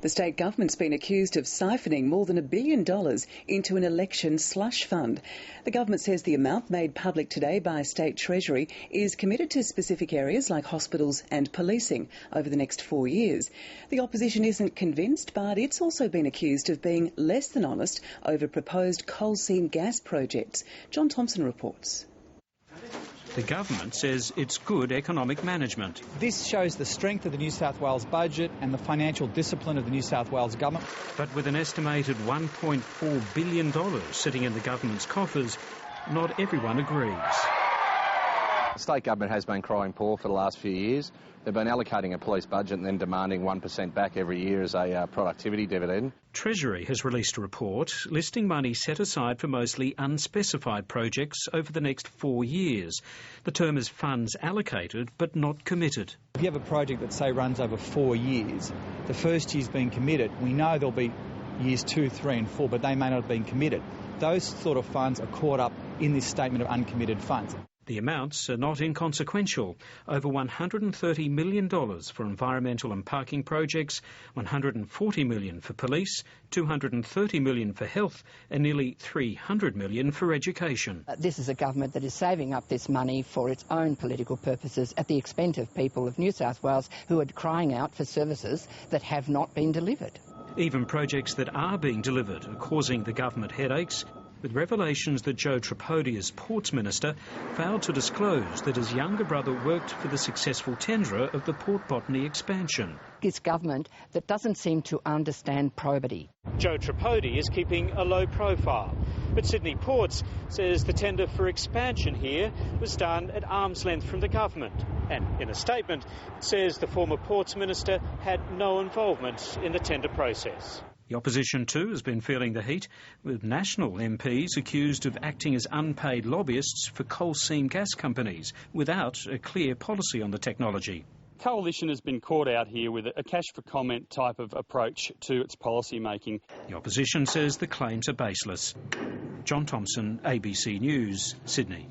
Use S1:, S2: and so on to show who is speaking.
S1: The state government's been accused of siphoning more than $1 billion into an election slush fund. The government says the amount made public today by State Treasury is committed to specific areas like hospitals and policing over the next 4 years. The opposition isn't convinced, but it's also been accused of being less than honest over proposed coal seam gas projects. John Thompson reports.
S2: The government says it's good economic management.
S3: This shows the strength of the New South Wales budget and the financial discipline of the New South Wales government.
S2: But with an estimated $1.4 billion sitting in the government's coffers, not everyone agrees.
S4: The state government has been crying poor for the last few years. They've been allocating a police budget and then demanding 1% back every year as a productivity dividend.
S2: Treasury has released a report listing money set aside for mostly unspecified projects over the next 4 years. The term is funds allocated but not committed.
S3: If you have a project that, say, runs over 4 years, the first year's been committed. We know there'll be years 2, 3 and 4, but they may not have been committed. Those sort of funds are caught up in this statement of uncommitted funds.
S2: The amounts are not inconsequential. Over $130 million for environmental and parking projects, $140 million for police, $230 million for health and nearly $300 million for education.
S5: This is a government that is saving up this money for its own political purposes at the expense of people of New South Wales who are crying out for services that have not been delivered.
S2: Even projects that are being delivered are causing the government headaches, with revelations that Joe Tripodi, as Ports Minister, failed to disclose that his younger brother worked for the successful tenderer of the Port Botany expansion.
S5: This government that doesn't seem to understand probity.
S2: Joe Tripodi is keeping a low profile, but Sydney Ports says the tender for expansion here was done at arm's length from the government, and in a statement it says the former Ports Minister had no involvement in the tender process. The opposition too has been feeling the heat, with national MPs accused of acting as unpaid lobbyists for coal seam gas companies without a clear policy on the technology.
S6: Coalition has been caught out here with a cash for comment type of approach to its policy making.
S2: The opposition says the claims are baseless. John Thompson, ABC News, Sydney.